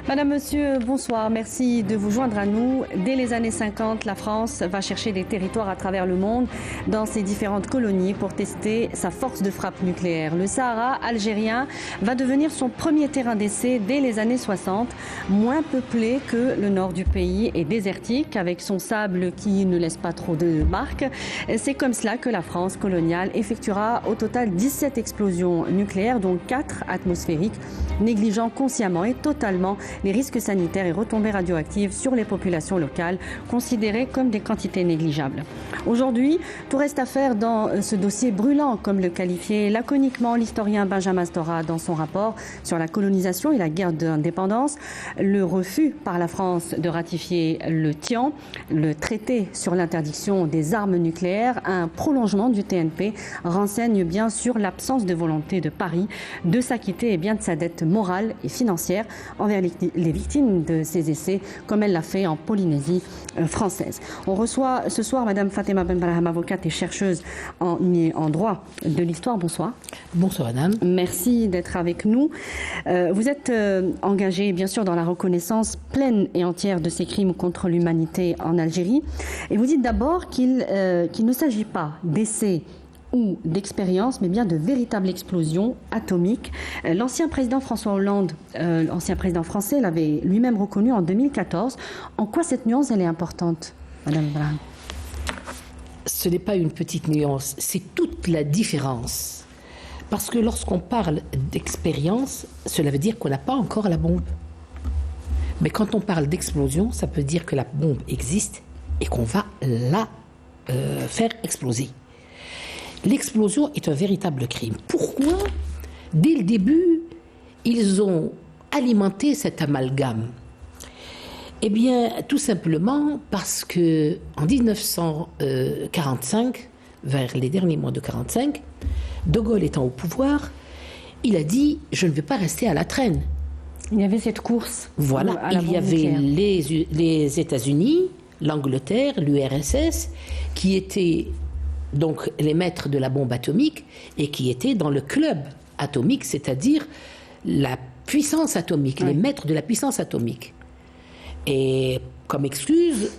Madame, Monsieur, bonsoir. Merci de vous joindre à nous. Dès les années 50, la France va chercher des territoires à travers le monde dans ses différentes colonies pour tester sa force de frappe nucléaire. Le Sahara algérien va devenir son premier terrain d'essai dès les années 60, moins peuplé que le nord du pays et désertique, avec son sable qui ne laisse pas trop de marques. C'est comme cela que la France coloniale effectuera au total 17 explosions nucléaires, dont 4 atmosphériques, négligeant consciemment et totalement les risques sanitaires et retombées radioactives sur les populations locales, considérées comme des quantités négligeables. Aujourd'hui, tout reste à faire dans ce dossier brûlant, comme le qualifiait laconiquement l'historien Benjamin Stora dans son rapport sur la colonisation et la guerre d'indépendance. Le refus par la France de ratifier le TIAN, le traité sur l'interdiction des armes nucléaires, un prolongement du TNP, renseigne bien sur l'absence de volonté de Paris de s'acquitter de sa dette morale et financière envers les victimes de ces essais, comme elle l'a fait en Polynésie française. On reçoit ce soir Madame Fatima Benbrahim, avocate et chercheuse en droit de l'histoire. Bonsoir. Bonsoir Madame. Merci d'être avec nous. Vous êtes engagée bien sûr dans la reconnaissance pleine et entière de ces crimes contre l'humanité en Algérie. Et vous dites d'abord qu'il ne s'agit pas d'essais ou d'expérience, mais bien de véritables explosions atomiques. L'ancien président François Hollande, ancien président français, l'avait lui-même reconnu en 2014. En quoi cette nuance, elle est importante, Madame Brahim? Ce n'est pas une petite nuance, c'est toute la différence. Parce que lorsqu'on parle d'expérience, cela veut dire qu'on n'a pas encore la bombe. Mais quand on parle d'explosion, ça peut dire que la bombe existe et qu'on va la faire exploser. L'explosion est un véritable crime. Pourquoi, dès le début, ils ont alimenté cet amalgame? Eh bien, tout simplement parce que en 1945, vers les derniers mois de 1945, De Gaulle étant au pouvoir, il a dit « je ne vais pas rester à la traîne ». Il y avait cette course. Voilà, il y avait les États-Unis, l'Angleterre, l'URSS, qui étaient donc les maîtres de la bombe atomique et qui étaient dans le club atomique, c'est-à-dire la puissance atomique, les maîtres de la puissance atomique. Et comme excuse,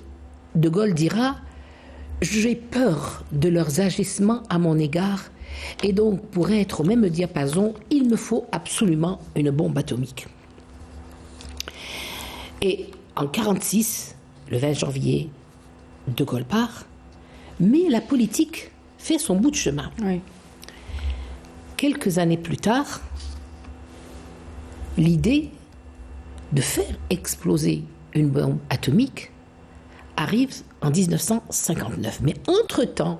De Gaulle dira « j'ai peur de leurs agissements à mon égard et donc pour être au même diapason, il me faut absolument une bombe atomique ». Et en 1946, le 20 janvier, De Gaulle part. Mais la politique fait son bout de chemin. Oui. Quelques années plus tard, l'idée de faire exploser une bombe atomique arrive en 1959. Mais entre-temps,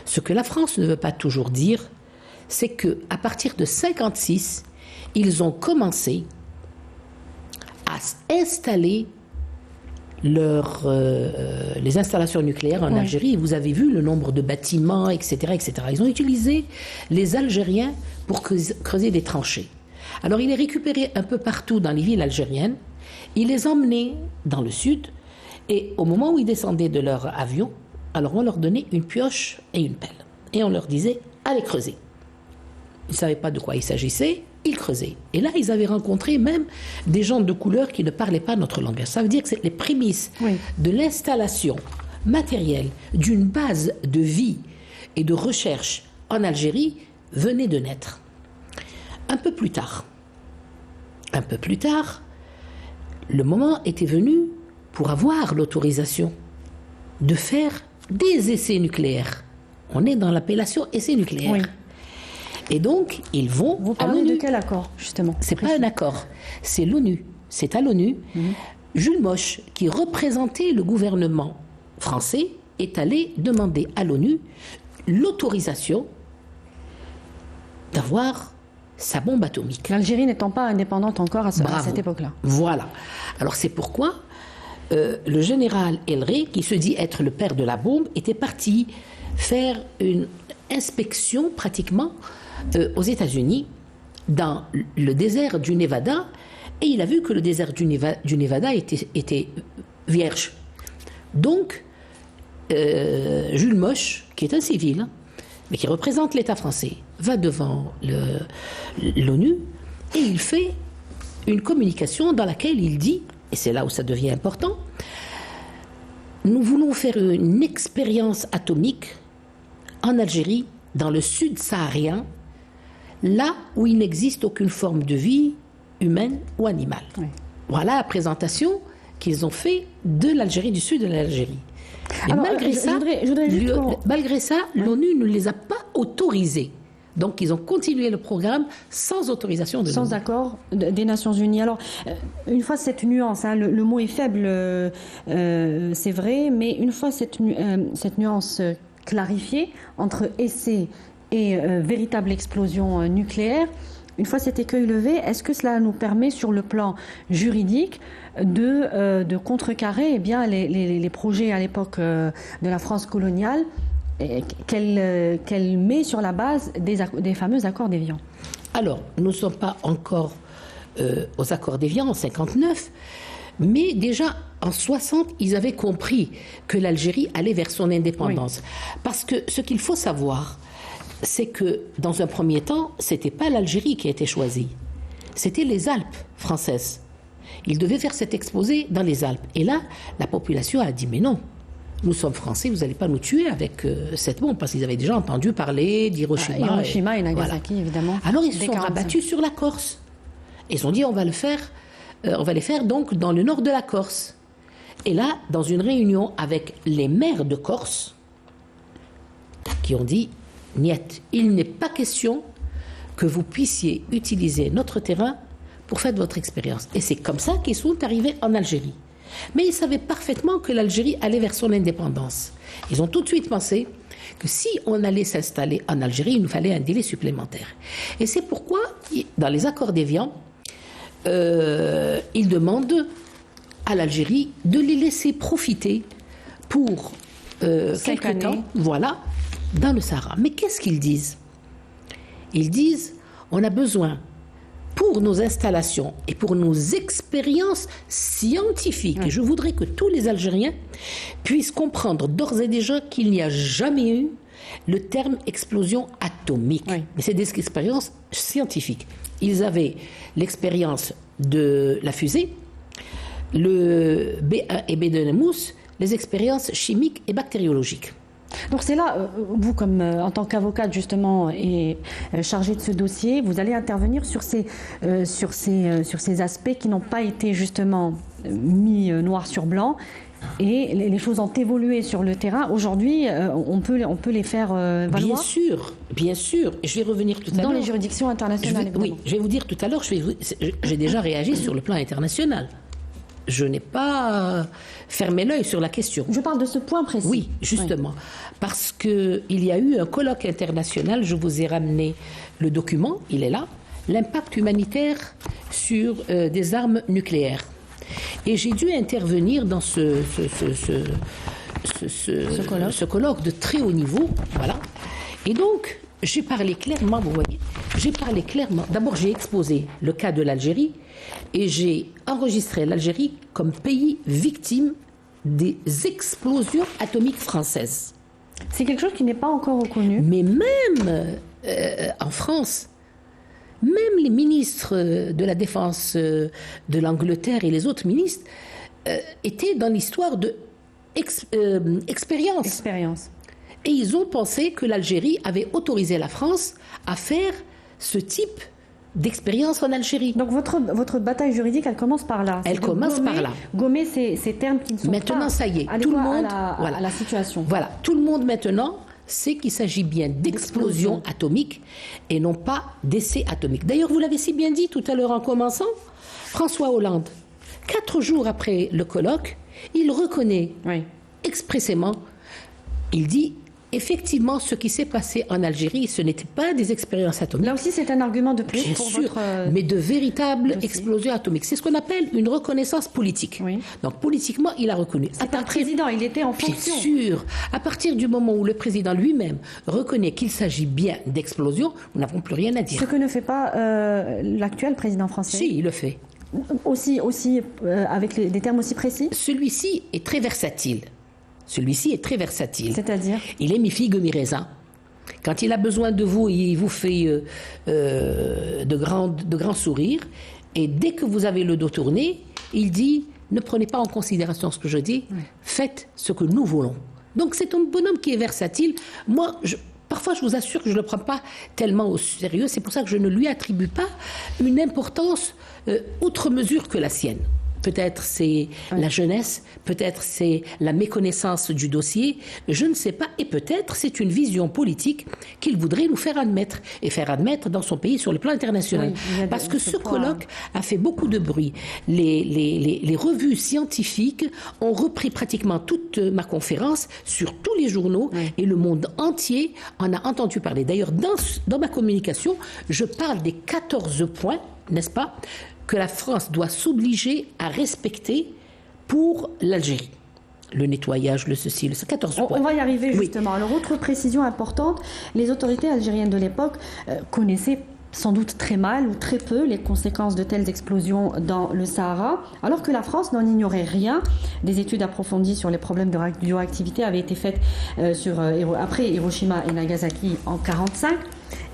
ce que la France ne veut pas toujours dire, c'est qu'à partir de 1956, ils ont commencé à installer les installations nucléaires en Algérie. Vous avez vu le nombre de bâtiments, etc., etc. Ils ont utilisé les Algériens pour creuser des tranchées. Alors, ils les récupéraient un peu partout dans les villes algériennes. Ils les emmenaient dans le sud. Et au moment où ils descendaient de leur avion, alors on leur donnait une pioche et une pelle. Et on leur disait « allez creuser ». Ils ne savaient pas de quoi il s'agissait. Ils creusaient. Et là, ils avaient rencontré même des gens de couleur qui ne parlaient pas notre langage. Ça veut dire que c'est les prémices de l'installation matérielle d'une base de vie et de recherche en Algérie venaient de naître. Un peu plus tard, le moment était venu pour avoir l'autorisation de faire des essais nucléaires. On est dans l'appellation essais nucléaires. Oui. Et donc, ils vont Vous parlez de quel accord, justement? C'est pas un accord, c'est l'ONU. C'est à l'ONU. Jules Moche, qui représentait le gouvernement français, est allé demander à l'ONU l'autorisation d'avoir sa bombe atomique. L'Algérie n'étant pas indépendante encore à cette époque-là. Voilà. Alors c'est pourquoi le général El Rey, qui se dit être le père de la bombe, était parti faire une inspection pratiquement aux États-Unis, dans le désert du Nevada, et il a vu que le désert du Nevada était vierge. Donc, Jules Moche, qui est un civil, mais qui représente l'État français, va devant l'ONU et il fait une communication dans laquelle il dit, et c'est là où ça devient important, nous voulons faire une expérience atomique en Algérie, dans le sud saharien, là où il n'existe aucune forme de vie humaine ou animale. Oui. Voilà la présentation qu'ils ont fait de l'Algérie, du sud de l'Algérie. Et alors, malgré ça, l'ONU ne les a pas autorisés. Donc, ils ont continué le programme sans autorisation de l'ONU. Sans accord des Nations Unies. Alors, une fois cette nuance, hein, le mot est faible, c'est vrai, mais une fois cette nuance clarifiée entre essai et véritable explosion nucléaire, une fois cet écueil levé, est-ce que cela nous permet, sur le plan juridique, de contrecarrer eh bien, les projets à l'époque de la France coloniale qu'elle met sur la base des fameux accords d'Évian? Alors, nous ne sommes pas encore aux accords d'Évian en 1959, mais déjà en 1960, ils avaient compris que l'Algérie allait vers son indépendance. Oui. Parce que ce qu'il faut savoir, c'est que dans un premier temps, ce n'était pas l'Algérie qui a été choisie, c'était les Alpes françaises. Ils devaient faire cet exposé dans les Alpes. Et là, la population a dit, mais non, nous sommes français, vous n'allez pas nous tuer avec cette bombe, parce qu'ils avaient déjà entendu parler d'Hiroshima. Hiroshima et Nagasaki, voilà. Évidemment. Alors ils se sont rabattus sur la Corse. Ils ont dit, on va les faire donc dans le nord de la Corse. Et là, dans une réunion avec les maires de Corse, qui ont dit, niet, il n'est pas question que vous puissiez utiliser notre terrain pour faire votre expérience. Et c'est comme ça qu'ils sont arrivés en Algérie. Mais ils savaient parfaitement que l'Algérie allait vers son indépendance. Ils ont tout de suite pensé que si on allait s'installer en Algérie, il nous fallait un délai supplémentaire. Et c'est pourquoi, dans les accords d'Évian, ils demandent à l'Algérie de les laisser profiter pour quelques temps, voilà, dans le Sahara. Mais qu'est-ce qu'ils disent? Ils disent, on a besoin, pour nos installations et pour nos expériences scientifiques, et je voudrais que tous les Algériens puissent comprendre d'ores et déjà qu'il n'y a jamais eu le terme explosion atomique. Oui. Mais c'est des expériences scientifiques. Ils avaient l'expérience de la fusée, le B1 et B2 Nemours, les expériences chimiques et bactériologiques. Donc c'est là, vous comme en tant qu'avocate justement et chargée de ce dossier, vous allez intervenir sur ces aspects qui n'ont pas été justement mis noir sur blanc, et les choses ont évolué sur le terrain. Aujourd'hui, on peut les faire valoir. Bien sûr. Je vais revenir tout à l'heure. Dans les juridictions internationales. Oui, je vais vous dire tout à l'heure, j'ai déjà réagi sur le plan international. Je n'ai pas fermé l'œil sur la question. Je parle de ce point précis. Oui, justement. Oui. Parce qu'il y a eu un colloque international, je vous ai ramené le document, il est là, l'impact humanitaire sur des armes nucléaires. Et j'ai dû intervenir dans ce colloque de très haut niveau. Voilà. Et donc, j'ai parlé clairement, vous voyez, D'abord, j'ai exposé le cas de l'Algérie et j'ai enregistré l'Algérie comme pays victime des explosions atomiques françaises. C'est quelque chose qui n'est pas encore reconnu. Mais même en France, même les ministres de la Défense de l'Angleterre et les autres ministres étaient dans l'histoire de expérience. Et ils ont pensé que l'Algérie avait autorisé la France à faire ce type d'expérience en Algérie. Donc votre bataille juridique, elle commence par là. Elle commence par là. Gommer ces termes qui ne sont maintenant, pas ça y est, tout le monde à la situation. Voilà, tout le monde maintenant sait qu'il s'agit bien d'explosion atomique et non pas d'essai atomique. D'ailleurs, vous l'avez si bien dit tout à l'heure en commençant, François Hollande, 4 jours après le colloque, il reconnaît expressément, il dit effectivement, ce qui s'est passé en Algérie, ce n'était pas des expériences atomiques. Là aussi, c'est un argument de plus pour votre mais de véritables explosions atomiques. C'est ce qu'on appelle une reconnaissance politique. Oui. Donc, politiquement, il a reconnu. C'est un président, il était en fonction. Bien sûr. À partir du moment où le président lui-même reconnaît qu'il s'agit bien d'explosion, nous n'avons plus rien à dire. Ce que ne fait pas l'actuel président français. Si, il le fait. Aussi avec des termes aussi précis. Celui-ci est très versatile. C'est-à-dire ? Il est mi-figue, mi-raisin. Quand il a besoin de vous, il vous fait de grands sourires. Et dès que vous avez le dos tourné, il dit, ne prenez pas en considération ce que je dis, faites ce que nous voulons. Donc c'est un bonhomme qui est versatile. Moi, parfois, je vous assure que je ne le prends pas tellement au sérieux. C'est pour ça que je ne lui attribue pas une importance outre mesure que la sienne. Peut-être c'est la jeunesse, peut-être c'est la méconnaissance du dossier, je ne sais pas. Et peut-être c'est une vision politique qu'il voudrait nous faire admettre, et faire admettre dans son pays sur le plan international. Oui, parce que ce colloque a fait beaucoup de bruit. Les revues scientifiques ont repris pratiquement toute ma conférence sur tous les journaux, et le monde entier en a entendu parler. D'ailleurs, dans ma communication, je parle des 14 points, n'est-ce pas, que la France doit s'obliger à respecter pour l'Algérie. Le nettoyage, le ceci, le 14 points. On va y arriver justement. Alors, autre précision importante, les autorités algériennes de l'époque connaissaient sans doute très mal ou très peu les conséquences de telles explosions dans le Sahara, alors que la France n'en ignorait rien. Des études approfondies sur les problèmes de radioactivité avaient été faites après Hiroshima et Nagasaki en 1945.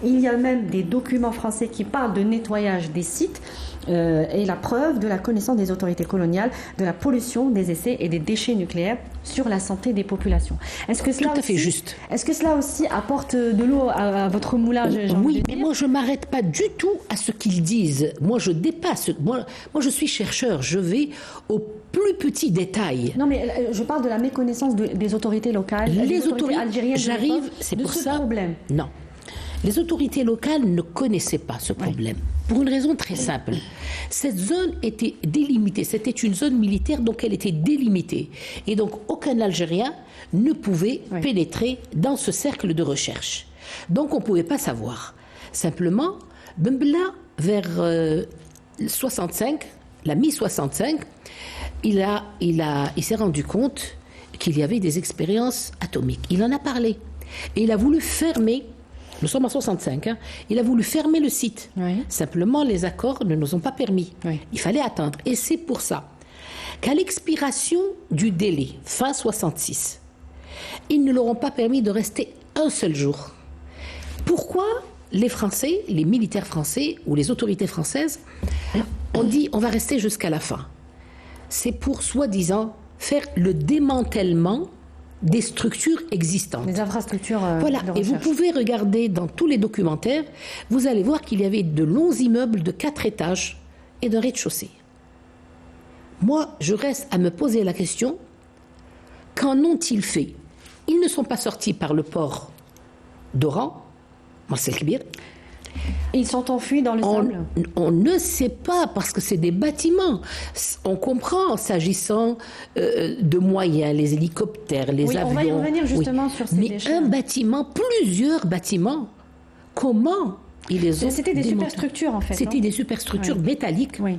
Il y a même des documents français qui parlent de nettoyage des sites et la preuve de la connaissance des autorités coloniales de la pollution des essais et des déchets nucléaires sur la santé des populations. Est-ce que cela Tout à fait juste. Est-ce que cela aussi apporte de l'eau à votre moulin? Oui, mais moi je ne m'arrête pas du tout à ce qu'ils disent. Moi je dépasse. Moi je suis chercheur. Je vais au plus petit détail. Non, mais je parle de la méconnaissance des autorités locales, des autorités algériennes. J'arrive, c'est pour ça. Problème. Non. Les autorités locales ne connaissaient pas ce problème, pour une raison très simple. Cette zone était délimitée, c'était une zone militaire, donc elle était délimitée. Et donc aucun Algérien ne pouvait pénétrer dans ce cercle de recherche. Donc on ne pouvait pas savoir. Simplement, Bembla, vers 65, la mi-65, il s'est rendu compte qu'il y avait des expériences atomiques. Il en a parlé. Et il a voulu fermer. Nous sommes en 65, il a voulu fermer le site. Simplement, les accords ne nous ont pas permis. Il fallait attendre. Et c'est pour ça qu'à l'expiration du délai, fin 66, ils ne leur ont pas permis de rester un seul jour. Pourquoi les Français, les militaires français ou les autorités françaises ont dit on va rester jusqu'à la fin? C'est pour, soi-disant, faire le démantèlement des structures existantes. Des infrastructures voilà. de recherche. Et vous pouvez regarder dans tous les documentaires, vous allez voir qu'il y avait de longs immeubles de 4 étages et d'un rez-de-chaussée. Moi, je reste à me poser la question, qu'en ont-ils fait? Ils ne sont pas sortis par le port d'Oran, Marcel Kibir. Ils sont enfuis dans le sable? On ne sait pas, parce que c'est des bâtiments. On comprend, s'agissant de moyens, les hélicoptères, les avions. On va y revenir justement sur ces déchets. Mais un bâtiment, plusieurs bâtiments, comment ils les ont C'était des superstructures en fait. C'était des superstructures métalliques. Oui.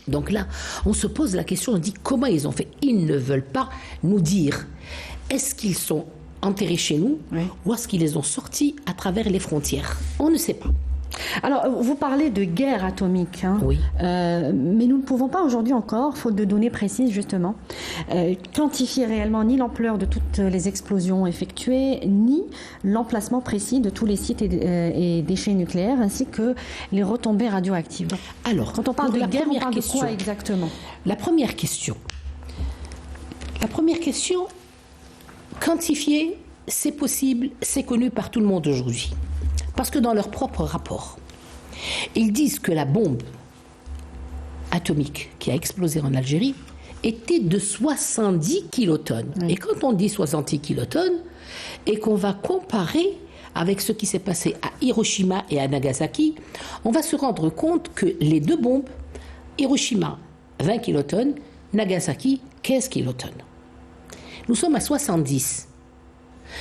Donc là, on se pose la question, on dit comment ils ont fait? Ils ne veulent pas nous dire. Est-ce qu'ils sont enterrés chez nous ou est-ce qu'ils les ont sortis à travers les frontières? On ne sait pas. Alors, vous parlez de guerre atomique, oui. Mais nous ne pouvons pas aujourd'hui encore, faute de données précises justement, quantifier réellement ni l'ampleur de toutes les explosions effectuées, ni l'emplacement précis de tous les sites et déchets nucléaires, ainsi que les retombées radioactives. Alors, quand on parle de guerre, on parle de quoi exactement? La première question, quantifier, c'est possible, c'est connu par tout le monde aujourd'hui. Parce que dans leur propre rapport, ils disent que la bombe atomique qui a explosé en Algérie était de 70 kilotonnes. Et quand on dit 70 kilotonnes, et qu'on va comparer avec ce qui s'est passé à Hiroshima et à Nagasaki, on va se rendre compte que les deux bombes, Hiroshima, 20 kilotonnes, Nagasaki, 15 kilotonnes. Nous sommes à 70.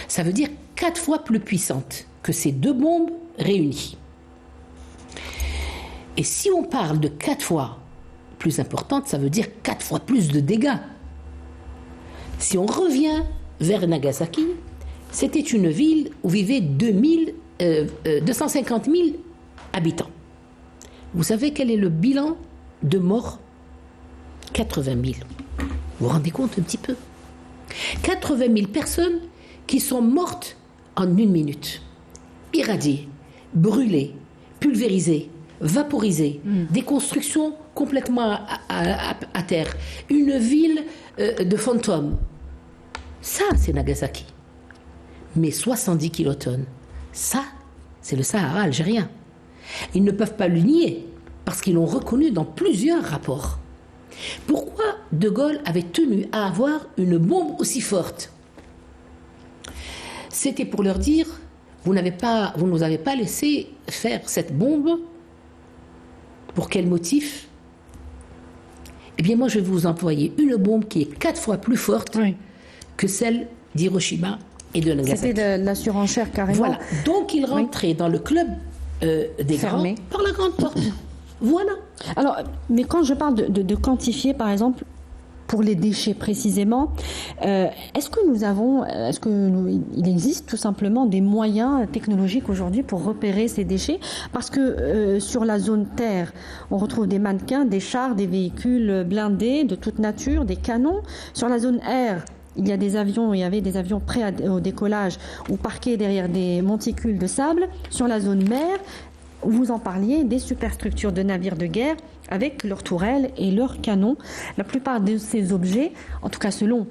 Ça veut dire 4 fois plus puissante que ces deux bombes réunies. Et si on parle de 4 fois plus importante, ça veut dire 4 fois plus de dégâts. Si on revient vers Nagasaki, c'était une ville où vivaient 250 000 habitants. Vous savez quel est le bilan de morts? 80 000. Vous vous rendez compte un petit peu? 80 000 personnes qui sont mortes en 1 minute. Irradiées, brûlées, pulvérisées, vaporisée, des constructions complètement à terre, une ville de fantômes. Ça, c'est Nagasaki. Mais 70 kilotonnes, ça, c'est le Sahara algérien. Ils ne peuvent pas le nier, parce qu'ils l'ont reconnu dans plusieurs rapports. Pourquoi De Gaulle avait tenu à avoir une bombe aussi forte? C'était pour leur dire, vous ne nous avez pas laissé faire cette bombe. Pour quel motif? Eh bien, moi, je vais vous envoyer une bombe qui est 4 fois plus forte que celle d'Hiroshima et de Nagasaki. C'était de la surenchère carrément. Voilà. Donc, il rentrait dans le club des Fermé. grands par la grande porte. Voilà. Alors, mais quand je parle de quantifier, par exemple, pour les déchets précisément, est-ce qu'il existe tout simplement des moyens technologiques aujourd'hui pour repérer ces déchets? Parce que sur la zone terre, on retrouve des mannequins, des chars, des véhicules blindés de toute nature, des canons. Sur la zone air, il y avait des avions prêts au décollage ou parqués derrière des monticules de sable. Sur la zone mer, vous en parliez, des superstructures de navires de guerre avec leurs tourelles et leurs canons. La plupart de ces objets, en tout cas selon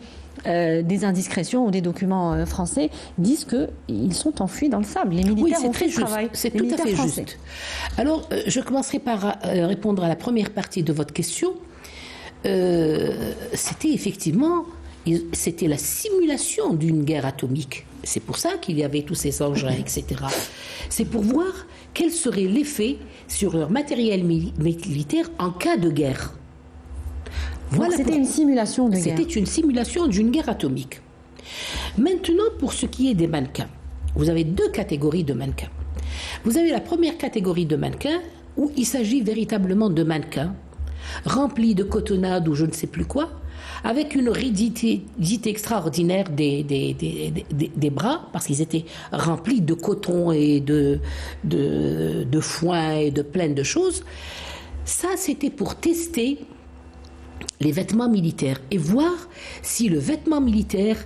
des indiscrétions ou des documents français, disent qu'ils sont enfouis dans le sable. Les militaires ont fait le travail. C'est tout à fait français. juste. Alors, je commencerai par répondre à la première partie de votre question. C'était la simulation d'une guerre atomique. C'est pour ça qu'il y avait tous ces engins, etc. C'est pour voir quel serait l'effet sur leur matériel militaire en cas de guerre. Voilà. C'était une simulation de guerre. C'était une simulation d'une guerre atomique. Maintenant, pour ce qui est des mannequins, vous avez 2 catégories de mannequins. Vous avez la première catégorie de mannequins où il s'agit véritablement de mannequins remplis de cotonnade ou je ne sais plus quoi, avec une rigidité extraordinaire des bras, parce qu'ils étaient remplis de coton et de foin et de plein de choses. Ça, c'était pour tester les vêtements militaires et voir si le vêtement militaire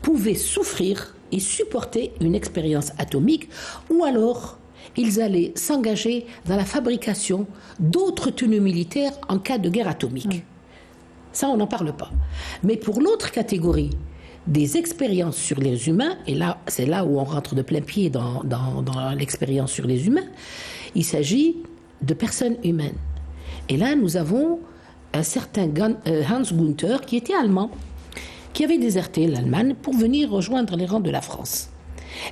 pouvait souffrir et supporter une expérience atomique, ou alors ils allaient s'engager dans la fabrication d'autres tenues militaires en cas de guerre atomique. Ça, on n'en parle pas. Mais pour l'autre catégorie, des expériences sur les humains, et là, c'est là où on rentre de plein pied dans l'expérience sur les humains, il s'agit de personnes humaines. Et là, nous avons un certain Hans Günther, qui était allemand, qui avait déserté l'Allemagne pour venir rejoindre les rangs de la France.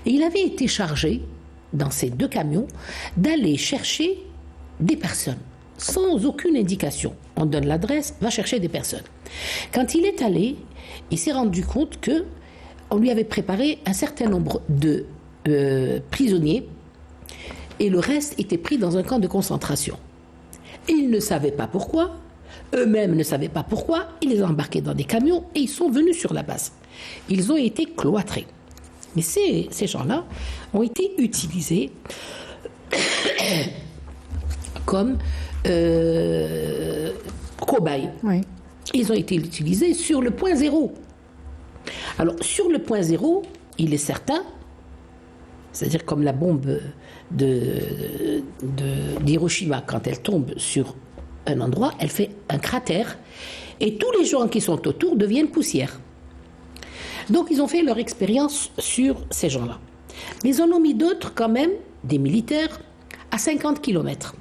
Et il avait été chargé, dans ces 2 camions, d'aller chercher des personnes, sans aucune indication. On donne l'adresse, va chercher des personnes. Quand il est allé, il s'est rendu compte qu'on lui avait préparé un certain nombre de prisonniers et le reste était pris dans un camp de concentration. Ils ne savaient pas pourquoi, eux-mêmes ne savaient pas pourquoi, ils les ont embarqués dans des camions et ils sont venus sur la base. Ils ont été cloîtrés. Mais ces gens-là ont été utilisés comme cobayes. Oui. Ils ont été utilisés sur le point zéro. Alors, sur le point zéro, il est certain, c'est-à-dire comme la bombe d'Hiroshima, quand elle tombe sur un endroit, elle fait un cratère et tous les gens qui sont autour deviennent poussière. Donc, ils ont fait leur expérience sur ces gens-là. Mais ils en ont mis d'autres quand même, des militaires, à 50 km.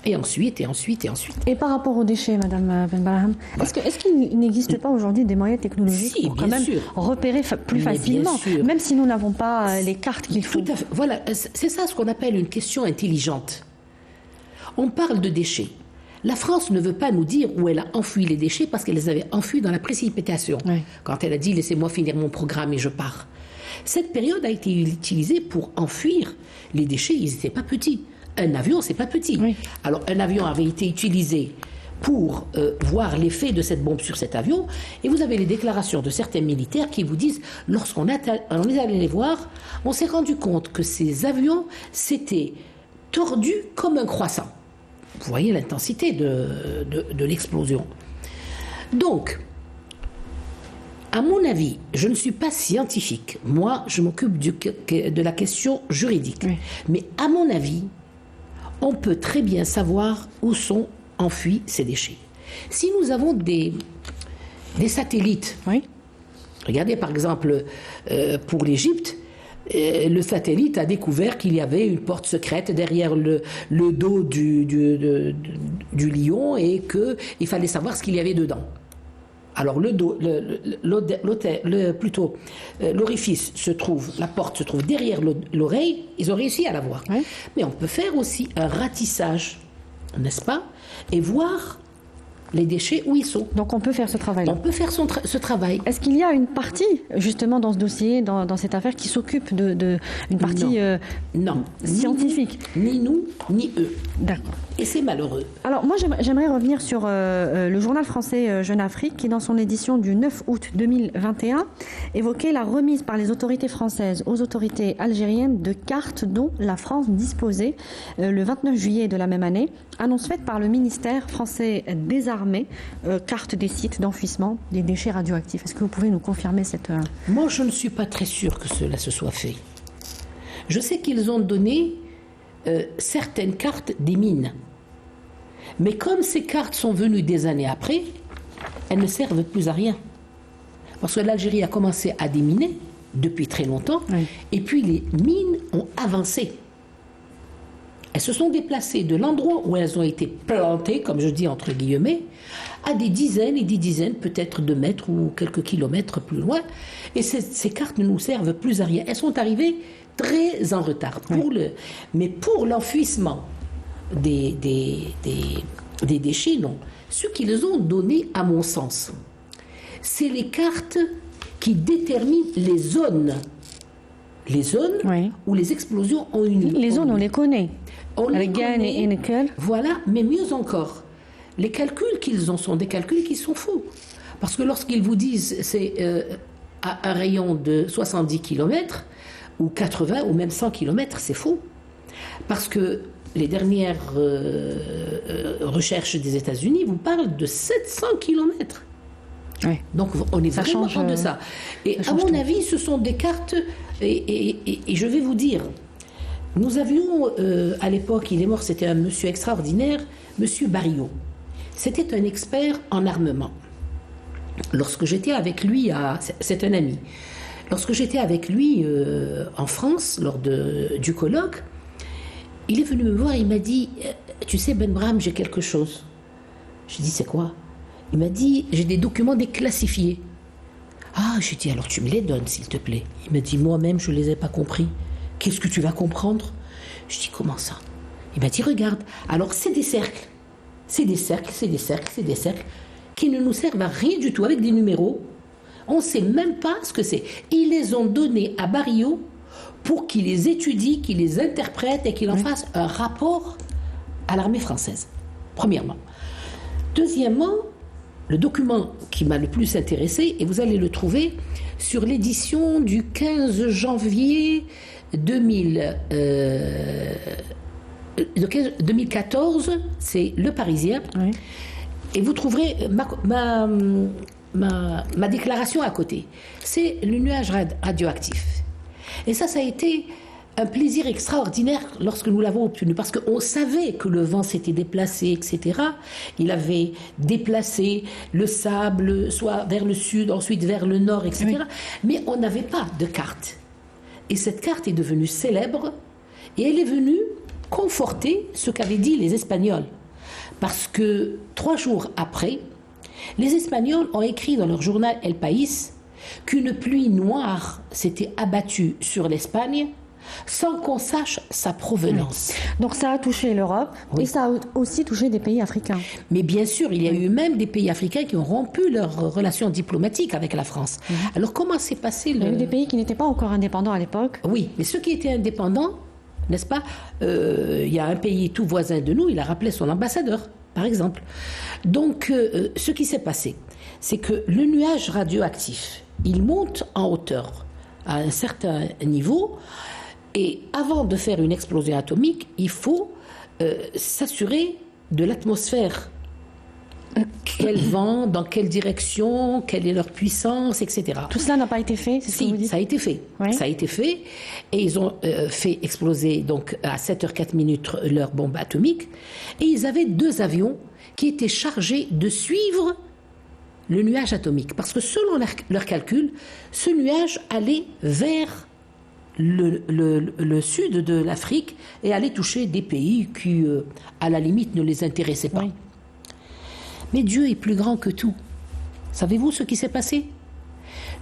Et ensuite. Et par rapport aux déchets, Madame Ben-Baraham, est-ce qu'il n'existe pas aujourd'hui des moyens technologiques pour quand même repérer plus facilement, même si nous n'avons pas les cartes qu'il faut? Tout à fait. Voilà, c'est ça ce qu'on appelle une question intelligente. On parle de déchets. La France ne veut pas nous dire où elle a enfoui les déchets parce qu'elle les avait enfouis dans la précipitation. Oui. Quand elle a dit « laissez-moi finir mon programme et je pars ». Cette période a été utilisée pour enfuir les déchets, ils n'étaient pas petits. Un avion, c'est pas petit. Oui. Alors, un avion avait été utilisé pour voir l'effet de cette bombe sur cet avion, et vous avez les déclarations de certains militaires qui vous disent, lorsqu'on est allé les voir, on s'est rendu compte que ces avions s'étaient tordus comme un croissant. Vous voyez l'intensité de l'explosion. Donc, à mon avis, je ne suis pas scientifique. Moi, je m'occupe de la question juridique. Oui. Mais à mon avis, on peut très bien savoir où sont enfouis ces déchets. Si nous avons des satellites, Oui. regardez par exemple pour l'Égypte, le satellite a découvert qu'il y avait une porte secrète derrière le dos du lion et qu'il fallait savoir ce qu'il y avait dedans. Alors l'orifice se trouve, la porte se trouve derrière l'oreille, ils ont réussi à la voir. Oui. Mais on peut faire aussi un ratissage, n'est-ce pas, et voir les déchets où ils sont. Donc on peut faire ce travail-là. On peut faire ce travail. Est-ce qu'il y a une partie, justement, dans ce dossier, dans cette affaire, qui s'occupe d'une partie Non. scientifique? Ni nous, ni eux. D'accord. Et c'est malheureux. Alors moi j'aimerais revenir sur le journal français Jeune Afrique qui dans son édition du 9 août 2021 évoquait la remise par les autorités françaises aux autorités algériennes de cartes dont la France disposait le 29 juillet de la même année, annonce faite par le ministère français des Armées, carte des sites d'enfouissement des déchets radioactifs. Est-ce que vous pouvez nous confirmer cette... Moi je ne suis pas très sûr que cela se soit fait. Je sais qu'ils ont donné certaines cartes des mines. Mais comme ces cartes sont venues des années après, elles ne servent plus à rien. Parce que l'Algérie a commencé à déminer depuis très longtemps, Oui. et puis les mines ont avancé. Elles se sont déplacées de l'endroit où elles ont été plantées, comme je dis entre guillemets, à des dizaines et des dizaines peut-être de mètres ou quelques kilomètres plus loin. Et ces cartes ne nous servent plus à rien. Elles sont arrivées très en retard. Mais pour l'enfouissement des déchets, non. Ce qu'ils ont donné, à mon sens, c'est les cartes qui déterminent les zones. Les zones Oui. où les explosions ont eu lieu. Les zones, on les connaît. On les Avec Gain connaît. et Nickel. Voilà, mais mieux encore, les calculs qu'ils ont sont des calculs qui sont faux. Parce que lorsqu'ils vous disent c'est à un rayon de 70 km, ou 80, ou même 100 km, c'est faux. Parce que les dernières recherches des États-Unis vous parlent de 700 km. Oui. Donc on est Ça vraiment change, en deçà. Et à change mon tout. avis, ce sont des cartes, et je vais vous dire, nous avions à l'époque, il est mort, c'était un monsieur extraordinaire, monsieur Barillot. C'était un expert en armement. Lorsque j'étais avec lui, c'est un ami, lorsque j'étais avec lui en France, lors du colloque, il est venu me voir et il m'a dit, tu sais Ben Braham, j'ai quelque chose. J'ai dit, c'est quoi? Il m'a dit, j'ai des documents déclassifiés. Ah, j'ai dit, alors tu me les donnes, s'il te plaît. Il m'a dit, moi-même, je ne les ai pas compris. Qu'est-ce que tu vas comprendre? Je dis, comment ça? Il m'a dit, regarde, alors c'est des cercles. C'est des cercles, c'est des cercles, c'est des cercles qui ne nous servent à rien du tout, avec des numéros. On ne sait même pas ce que c'est. Ils les ont donnés à Barillot pour qu'il les étudie, qu'il les interprète et qu'il en fasse un rapport à l'armée française, premièrement. Deuxièmement, le document qui m'a le plus intéressé, et vous allez le trouver sur l'édition du 15 janvier 2014, c'est Le Parisien, Oui. et vous trouverez ma déclaration à côté. C'est le nuage radioactif. Et ça a été un plaisir extraordinaire lorsque nous l'avons obtenu, parce qu'on savait que le vent s'était déplacé, etc. Il avait déplacé le sable, soit vers le sud, ensuite vers le nord, etc. Oui. Mais on n'avait pas de carte. Et cette carte est devenue célèbre, et elle est venue conforter ce qu'avaient dit les Espagnols. Parce que 3 jours après, les Espagnols ont écrit dans leur journal El País qu'une pluie noire s'était abattue sur l'Espagne sans qu'on sache sa provenance. Oui. Donc ça a touché l'Europe, oui. Et ça a aussi touché des pays africains. Mais bien sûr, il y a eu même des pays africains qui ont rompu leurs relations diplomatiques avec la France. Alors comment s'est passé Il y a eu des pays qui n'étaient pas encore indépendants à l'époque. Oui, mais ceux qui étaient indépendants, n'est-ce pas, il y a un pays tout voisin de nous, il a rappelé son ambassadeur, par exemple. Donc, ce qui s'est passé, c'est que le nuage radioactif, il monte en hauteur à un certain niveau, et avant de faire une explosion atomique, il faut s'assurer de l'atmosphère quel vent, dans quelle direction, quelle est leur puissance, etc. Tout cela n'a pas été fait, c'est ce que vous dites? Ça a été fait. Oui. Ça a été fait. Et ils ont fait exploser donc à 7h04 leur bombe atomique. Et ils avaient 2 avions qui étaient chargés de suivre le nuage atomique. Parce que selon leurs calculs, ce nuage allait vers le sud de l'Afrique et allait toucher des pays qui, à la limite, ne les intéressaient pas. Oui. Mais Dieu est plus grand que tout. Savez-vous ce qui s'est passé?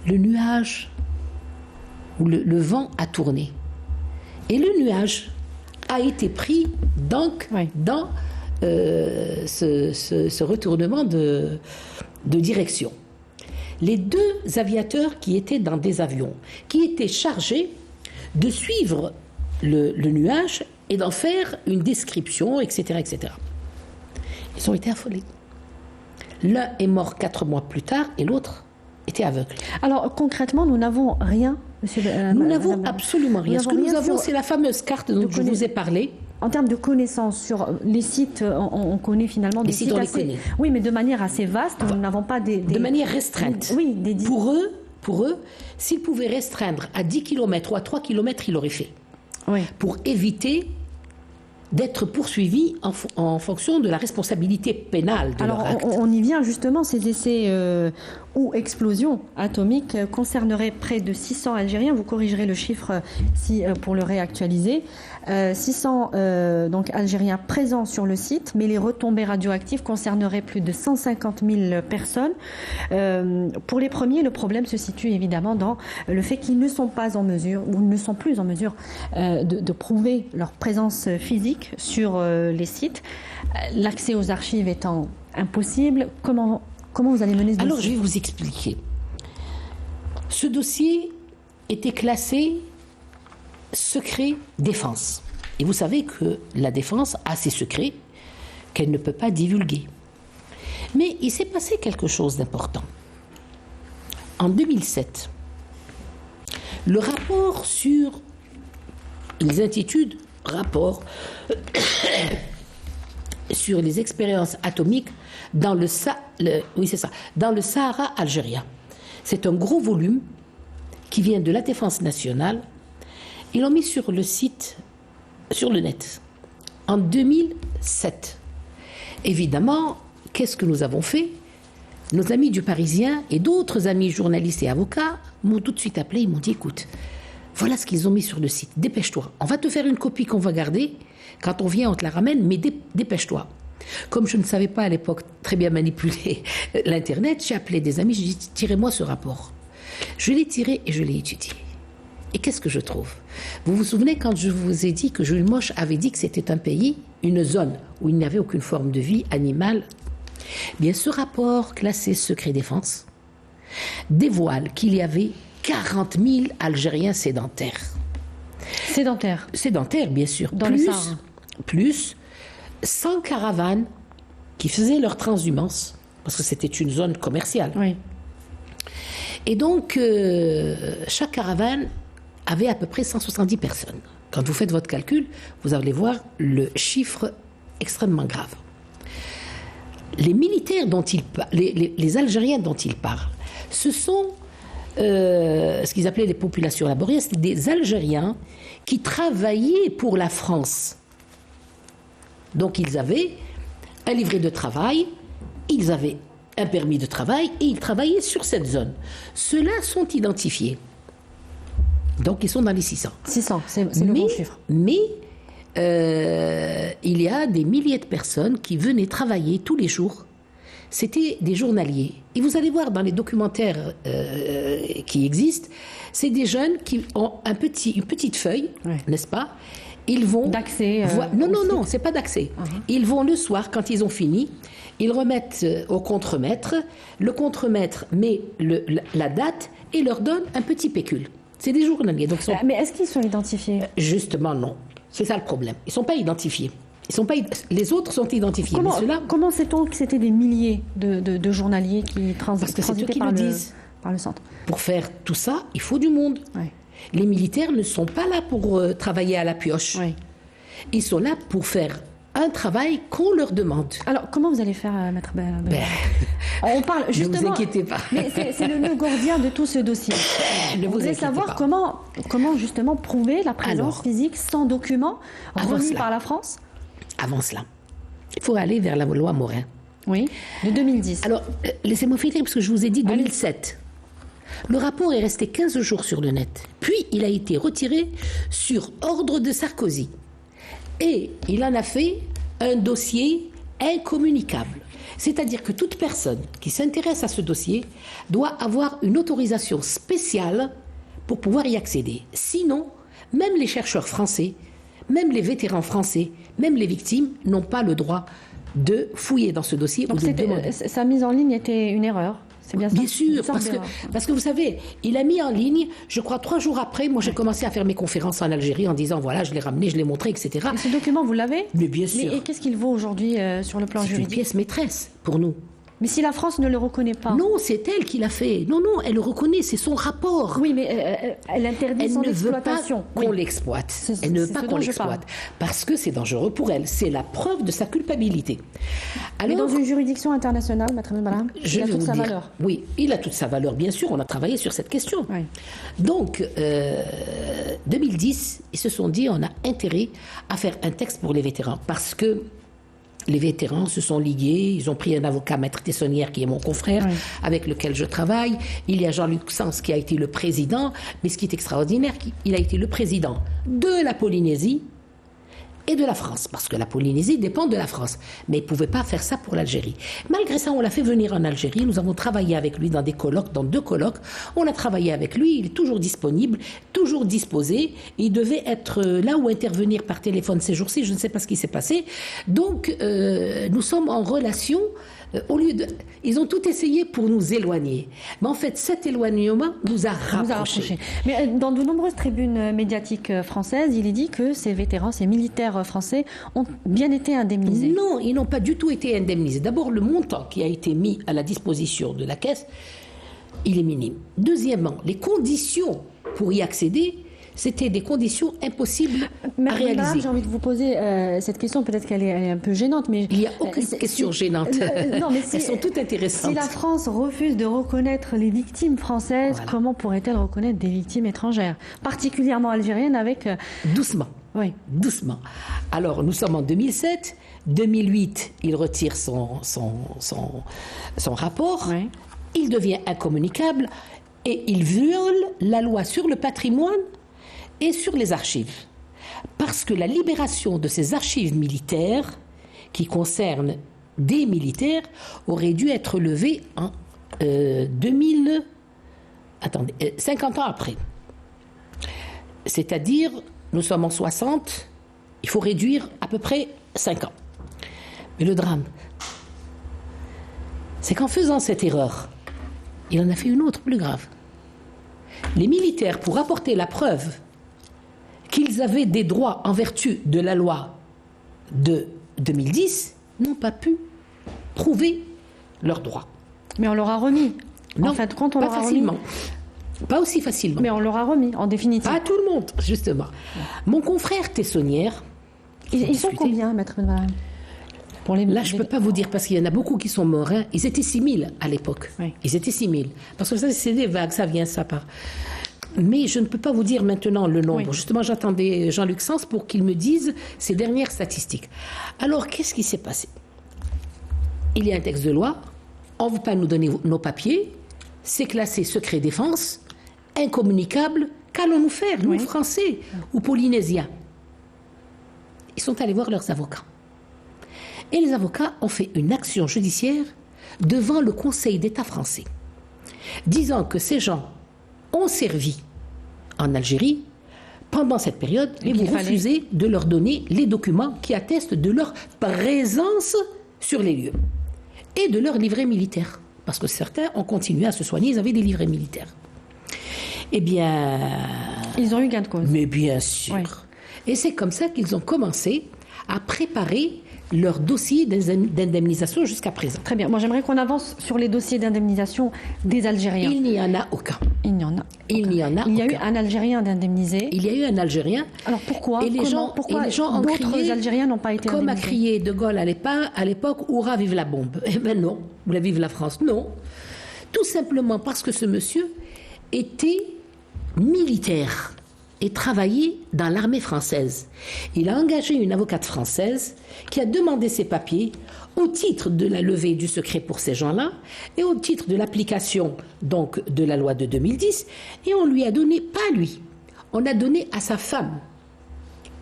Le nuage, ou le vent a tourné. Et le nuage a été pris donc dans ce retournement de direction. Les 2 aviateurs qui étaient dans des avions, qui étaient chargés de suivre le nuage et d'en faire une description, etc., etc. Ils ont été affolés. L'un est mort 4 mois plus tard et l'autre était aveugle. Alors concrètement, nous n'avons rien, monsieur. Nous n'avons absolument rien. Ce que nous avons, c'est la fameuse carte dont je vous ai parlé. En termes de connaissances sur les sites, on connaît finalement des sites assez... Oui, mais de manière assez vaste. Nous n'avons pas de manière restreinte. Oui, Pour eux, s'ils pouvaient restreindre à 10 km ou à 3 km, ils l'auraient fait. Oui. Pour éviter d'être poursuivis en fonction de la responsabilité pénale de leur acte. On y vient justement, ces essais ou explosions atomiques concerneraient près de 600 Algériens. Vous corrigerez le chiffre pour le réactualiser. 600 donc Algériens présents sur le site, mais les retombées radioactives concerneraient plus de 150 000 personnes. Pour les premiers, le problème se situe évidemment dans le fait qu'ils ne sont pas en mesure, ou ne sont plus en mesure de prouver leur présence physique sur les sites. L'accès aux archives étant impossible, comment vous allez mener ce dossier? Alors, je vais vous expliquer. Ce dossier était classé secret défense. Et vous savez que la défense a ses secrets qu'elle ne peut pas divulguer. Mais il s'est passé quelque chose d'important. En 2007, le rapport sur... Ils intitulent rapport sur les expériences atomiques dans le Sahara algérien. C'est un gros volume qui vient de la Défense nationale. Ils l'ont mis sur le site, sur le net, en 2007. Évidemment, qu'est-ce que nous avons fait? Nos amis du Parisien et d'autres amis journalistes et avocats m'ont tout de suite appelé, ils m'ont dit, écoute, voilà ce qu'ils ont mis sur le site, dépêche-toi. On va te faire une copie qu'on va garder, quand on vient on te la ramène, mais dépêche-toi. Comme je ne savais pas à l'époque très bien manipuler l'Internet, j'ai appelé des amis, j'ai dit, tirez-moi ce rapport. Je l'ai tiré et je l'ai étudié. Et qu'est-ce que je trouve? Vous vous souvenez quand je vous ai dit que Jules Moche avait dit que c'était un pays, une zone où il n'y avait aucune forme de vie animale? Bien, ce rapport classé secret défense dévoile qu'il y avait 40 000 Algériens sédentaires. Sédentaires? Sédentaires, bien sûr. Dans le Sahara. Plus 100 caravanes qui faisaient leur transhumance, parce que c'était une zone commerciale. Oui. Et donc, chaque caravane avait à peu près 170 personnes. Quand vous faites votre calcul, vous allez voir le chiffre extrêmement grave. Les militaires dont les Algériens dont ils parlent, ce sont ce qu'ils appelaient les populations laborieuses, des Algériens qui travaillaient pour la France. Donc ils avaient un livret de travail, ils avaient un permis de travail et ils travaillaient sur cette zone. Ceux-là sont identifiés. Donc ils sont dans les 600. 600, c'est le bon chiffre. Mais il y a des milliers de personnes qui venaient travailler tous les jours. C'était des journaliers. Et vous allez voir dans les documentaires qui existent, c'est des jeunes qui ont une petite feuille, n'est-ce pas? Ils vont... D'accès Non, c'est pas d'accès. Ils vont le soir, quand ils ont fini, ils remettent au contremaître. Le contremaître met la date et leur donne un petit pécule. C'est des journaliers. Donc Mais est-ce qu'ils sont identifiés? Justement, non. C'est ça le problème. Ils ne sont pas identifiés. Les autres sont identifiés. Comment sait-on que c'était des milliers de journaliers qui transitaient par le centre? Pour faire tout ça, il faut du monde. Ouais. Les militaires ne sont pas là pour travailler à la pioche. Ouais. Ils sont là pour faire un travail qu'on leur demande. Alors, comment vous allez faire, Maître On parle justement... Ne vous inquiétez pas. Mais c'est le nœud gordien de tout ce dossier. Ne vous voulez savoir comment justement prouver la présence physique sans document remis par la France? Avant cela, il faut aller vers la loi Morin. Oui, de 2010. Alors, laissez-moi finir, parce que je vous ai dit 2007. Le rapport est resté 15 jours sur le net. Puis, il a été retiré sur ordre de Sarkozy. Et il en a fait un dossier incommunicable. C'est-à-dire que toute personne qui s'intéresse à ce dossier doit avoir une autorisation spéciale pour pouvoir y accéder. Sinon, même les chercheurs français, même les vétérans français, même les victimes n'ont pas le droit de fouiller dans ce dossier. Donc sa mise en ligne était une erreur? C'est bien ça? Bien sûr, parce que vous savez, il a mis en ligne, je crois 3 jours après, moi j'ai commencé à faire mes conférences en Algérie en disant voilà, je l'ai ramené, je l'ai montré, etc. Et ce document, vous l'avez? Mais bien sûr. Et qu'est-ce qu'il vaut aujourd'hui sur le plan juridique? C'est une pièce maîtresse pour nous. Mais si la France ne le reconnaît pas? Non, c'est elle qui l'a fait. Non, elle le reconnaît, c'est son rapport. Oui, mais elle interdit son exploitation. Elle ne veut pas qu'on l'exploite. Elle ne veut pas qu'on l'exploite. Parce que c'est dangereux pour elle. C'est la preuve de sa culpabilité. Alors, mais dans une juridiction internationale, Maître Benbala, il a toute sa valeur. Oui, il a toute sa valeur, bien sûr. On a travaillé sur cette question. Oui. Donc, 2010, ils se sont dit on a intérêt à faire un texte pour les vétérans. Parce que les vétérans se sont ligués, ils ont pris un avocat, Maître Tessonnière, qui est mon confrère, avec lequel je travaille. Il y a Jean-Luc Sens qui a été le président, mais ce qui est extraordinaire, il a été le président de la Polynésie et de la France, parce que la Polynésie dépend de la France. Mais il ne pouvait pas faire ça pour l'Algérie. Malgré ça, on l'a fait venir en Algérie, nous avons travaillé avec lui dans des colloques, dans 2 colloques. On a travaillé avec lui, il est toujours disponible, toujours disposé. Il devait être là ou intervenir par téléphone ces jours-ci, je ne sais pas ce qui s'est passé. Donc, nous sommes en relation. Ils ont tout essayé pour nous éloigner. Mais en fait, cet éloignement nous a rapprochés. Mais dans de nombreuses tribunes médiatiques françaises, il est dit que ces vétérans, ces militaires français ont bien été indemnisés. Non, ils n'ont pas du tout été indemnisés. D'abord, le montant qui a été mis à la disposition de la caisse, il est minime. Deuxièmement, les conditions pour y accéder, c'était des conditions impossibles à réaliser. J'ai envie de vous poser cette question, peut-être qu'elle est un peu gênante, mais... Il n'y a aucune question gênante. Non, mais elles sont toutes intéressantes. Si la France refuse de reconnaître les victimes françaises, comment pourrait-elle reconnaître des victimes étrangères, particulièrement algériennes, avec... Doucement. Oui. Doucement. Alors, nous sommes en 2007. 2008, il retire son rapport. Oui. Il devient incommunicable et il viole la loi sur le patrimoine et sur les archives. Parce que la libération de ces archives militaires, qui concernent des militaires, aurait dû être levée en 50 ans après. C'est-à-dire, nous sommes en 60, il faut réduire à peu près 5 ans. Mais le drame, c'est qu'en faisant cette erreur, il en a fait une autre plus grave. Les militaires, pour apporter la preuve qu'ils avaient des droits en vertu de la loi de 2010, n'ont pas pu prouver leurs droits. Mais on leur a remis. Non, en fait, quand on pas leur a facilement. Remis... Pas aussi facilement. Mais on leur a remis, en définitive. Pas à tout le monde, justement. Mon confrère Tessonnière... Ils sont combien, Maître Benbala? Là, je ne peux pas vous dire, parce qu'il y en a beaucoup qui sont morts. Hein. Ils étaient 6 000 à l'époque. Oui. Ils étaient 6 000. Parce que ça, c'est des vagues, ça vient, ça part. Mais je ne peux pas vous dire maintenant le nombre. Oui. Justement, j'attendais Jean-Luc Sens pour qu'il me dise ces dernières statistiques. Alors, qu'est-ce qui s'est passé? Il y a un texte de loi, on ne veut pas nous donner nos papiers, c'est classé secret défense, incommunicable. Qu'allons-nous faire, nous, Français ou Polynésiens? Ils sont allés voir leurs avocats. Et les avocats ont fait une action judiciaire devant le Conseil d'État français, disant que ces gens ont servi en Algérie pendant cette période et vous refusez de leur donner les documents qui attestent de leur présence sur les lieux et de leur livret militaire. Parce que certains ont continué à se soigner, ils avaient des livrets militaires. Eh bien... Ils ont eu gain de cause. Mais bien sûr. Oui. Et c'est comme ça qu'ils ont commencé à préparer leur dossier d'indemnisation jusqu'à présent. Très bien. Moi, j'aimerais qu'on avance sur les dossiers d'indemnisation des Algériens. Il n'y en a aucun. Il n'y en a. Il n'y en a Il y a aucun. eu un Algérien d'indemnisé. Il y a eu un Algérien. Alors pourquoi? Et les gens ont d'autres crié, Algériens n'ont pas été comme indemnisés? a crié De Gaulle à l'époque, hurrah, vive la bombe. Eh bien non, ou la vive la France. Non. Tout simplement parce que ce monsieur était militaire et travaillait dans l'armée française. Il a engagé une avocate française qui a demandé ses papiers au titre de la levée du secret pour ces gens-là et au titre de l'application donc de la loi de 2010, et on lui a donné, pas à lui, on a donné à sa femme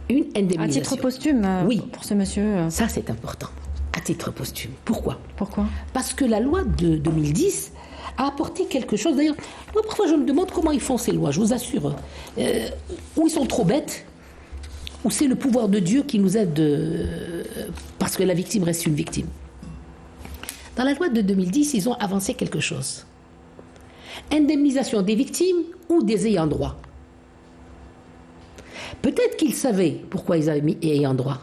une indemnisation. À titre posthume oui. Pour ce monsieur. Ça c'est important, à titre posthume. Pourquoi? Pourquoi? Parce que la loi de 2010 a apporté quelque chose. D'ailleurs, moi parfois je me demande comment ils font ces lois, je vous assure. Ou ils sont trop bêtes, ou c'est le pouvoir de Dieu qui nous aide, parce que la victime reste une victime. Dans la loi de 2010, ils ont avancé quelque chose. Indemnisation des victimes ou des ayants droit. Peut-être qu'ils savaient pourquoi ils avaient mis ayants droit.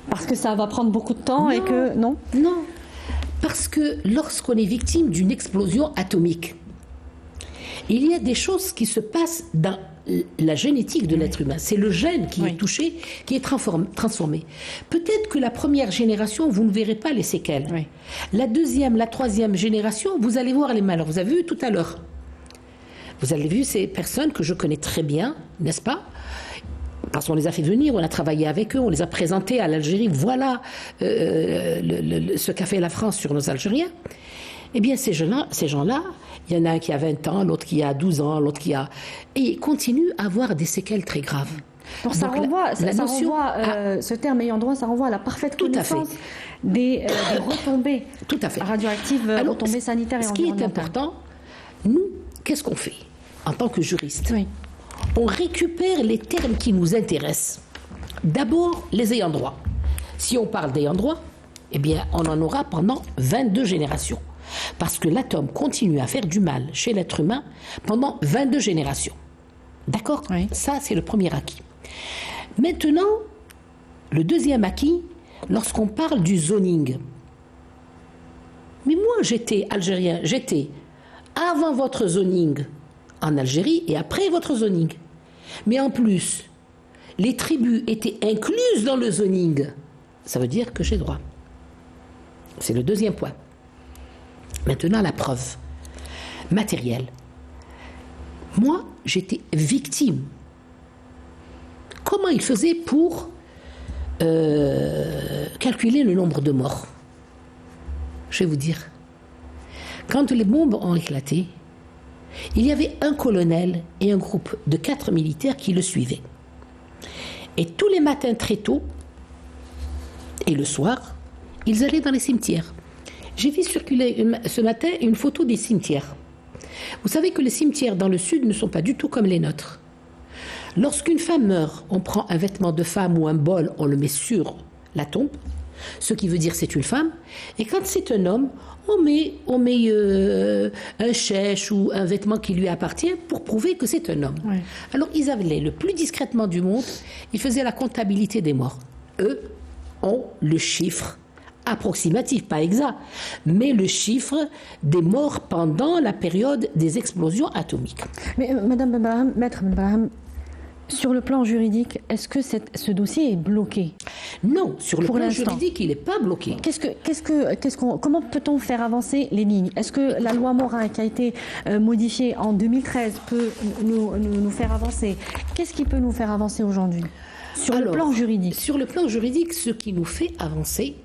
Parce que ça va prendre beaucoup de temps et que... Non. Parce que lorsqu'on est victime d'une explosion atomique, il y a des choses qui se passent dans la génétique de l'être humain. C'est le gène qui est touché, qui est transformé. Peut-être que la première génération, vous ne verrez pas les séquelles. Oui. La deuxième, la troisième génération, vous allez voir les malheurs. Vous avez vu tout à l'heure. Vous avez vu ces personnes que je connais très bien, n'est-ce pas ? Parce qu'on les a fait venir, on a travaillé avec eux, on les a présentés à l'Algérie. Voilà ce qu'a fait la France sur nos Algériens. Eh bien, ces gens-là, il y en a un qui a 20 ans, l'autre qui a 12 ans, l'autre qui a... Et ils continuent à avoir des séquelles très graves. Donc ça renvoie, ce terme ayant droit, ça renvoie à la parfaite connaissance des retombées radioactives, retombées sanitaires et environnementales. Ce qui est important, nous, qu'est-ce qu'on fait en tant que juriste? On récupère les termes qui nous intéressent. D'abord, les ayants droit. Si on parle d'ayants droit, eh bien, on en aura pendant 22 générations. Parce que l'atome continue à faire du mal chez l'être humain pendant 22 générations. D'accord ? Ça, c'est le premier acquis. Maintenant, le deuxième acquis, lorsqu'on parle du zoning. Mais moi, j'étais algérien, j'étais avant votre zoning en Algérie et après votre zoning. Mais en plus, les tribus étaient incluses dans le zoning. Ça veut dire que j'ai droit. C'est le deuxième point. Maintenant, la preuve matérielle. Moi, j'étais victime. Comment ils faisaient pour calculer le nombre de morts? Je vais vous dire. Quand les bombes ont éclaté, il y avait un colonel et un groupe de 4 militaires qui le suivaient. Et tous les matins très tôt, et le soir, ils allaient dans les cimetières. J'ai vu circuler ce matin une photo des cimetières. Vous savez que les cimetières dans le sud ne sont pas du tout comme les nôtres. Lorsqu'une femme meurt, on prend un vêtement de femme ou un bol, on le met sur la tombe, ce qui veut dire c'est une femme. Et quand c'est un homme, on met un chèche ou un vêtement qui lui appartient pour prouver que c'est un homme. Alors ils allaient le plus discrètement du monde, ils faisaient la comptabilité des morts. Eux ont le chiffre approximatif, pas exact, mais le chiffre des morts pendant la période des explosions atomiques. Mais Madame Benbrahim, Maître Benbrahim, sur le plan juridique, est-ce que ce dossier est bloqué? Non, sur le plan juridique, il n'est pas bloqué. Comment peut-on faire avancer les lignes? Est-ce que la loi Morin, qui a été modifiée en 2013, peut nous faire avancer? Qu'est-ce qui peut nous faire avancer aujourd'hui sur le plan juridique? Sur le plan juridique, ce qui nous fait avancer,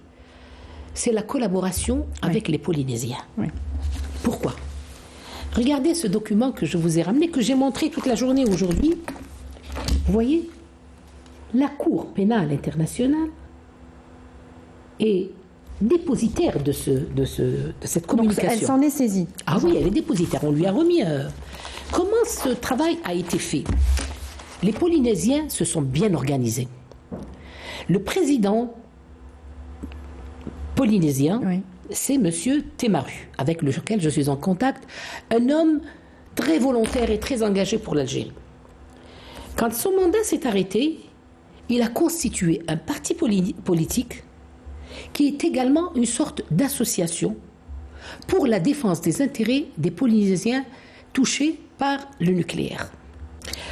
c'est la collaboration avec les Polynésiens. Pourquoi? Regardez ce document que je vous ai ramené, que j'ai montré toute la journée aujourd'hui. Vous voyez, la Cour pénale internationale est dépositaire de cette communication. Donc elle s'en est saisie. Ah oui, elle est dépositaire. On lui a remis... Comment ce travail a été fait? Les Polynésiens se sont bien organisés. Le président polynésien, c'est M. Temaru, avec lequel je suis en contact, un homme très volontaire et très engagé pour l'Algérie. Quand son mandat s'est arrêté, il a constitué un parti politique qui est également une sorte d'association pour la défense des intérêts des Polynésiens touchés par le nucléaire.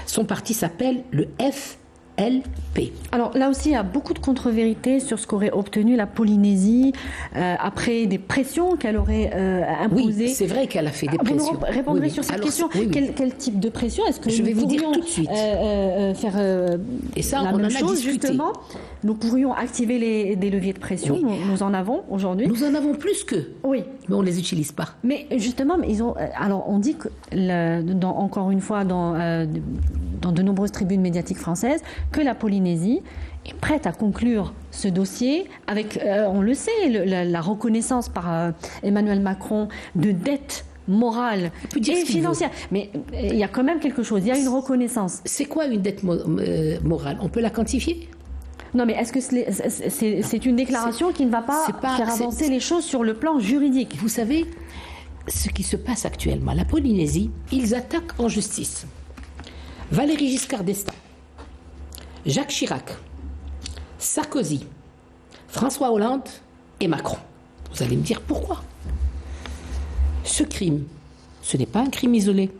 Son parti s'appelle le FLP. Alors là aussi, il y a beaucoup de contre-vérités sur ce qu'aurait obtenu la Polynésie après des pressions qu'elle aurait imposées. Oui, c'est vrai qu'elle a fait des pressions. Vous répondrez sur cette question. Quel type de pression est-ce que je vais vous dire tout de suite. Faire et ça, la on même en a chose, discuté. Justement, nous pourrions activer des leviers de pression. Oui. Nous en avons aujourd'hui. Nous en avons plus qu'eux. Oui. Mais on ne les utilise pas. Mais justement, ils ont. Alors, on dit que, encore une fois, dans de nombreuses tribunes médiatiques françaises, que la Polynésie est prête à conclure ce dossier avec, on le sait, la reconnaissance par Emmanuel Macron de dettes morale et financière. Mais il y a quand même quelque chose, il y a une reconnaissance. C'est quoi une dette morale? On peut la quantifier? Non, mais est-ce que c'est une déclaration qui ne va pas faire avancer les choses sur le plan juridique? Vous savez, ce qui se passe actuellement, la Polynésie, ils attaquent en justice Valéry Giscard d'Estaing, Jacques Chirac, Sarkozy, François Hollande et Macron. Vous allez me dire pourquoi? Ce crime, ce n'est pas un crime isolé.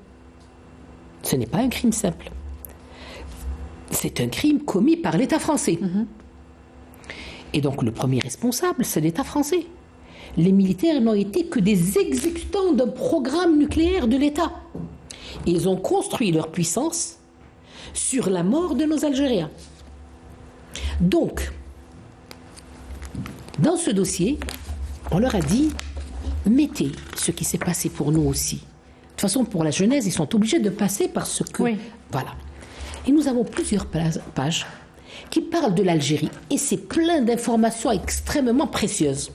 Ce n'est pas un crime simple. C'est un crime commis par l'État français. Et donc le premier responsable, c'est l'État français. Les militaires n'ont été que des exécutants d'un programme nucléaire de l'État. Ils ont construit leur puissance sur la mort de nos Algériens. Donc, dans ce dossier, on leur a dit, mettez ce qui s'est passé pour nous aussi. De toute façon, pour la Genèse, ils sont obligés de passer par ce que... Oui. Voilà. Et nous avons plusieurs pages qui parlent de l'Algérie. Et c'est plein d'informations extrêmement précieuses.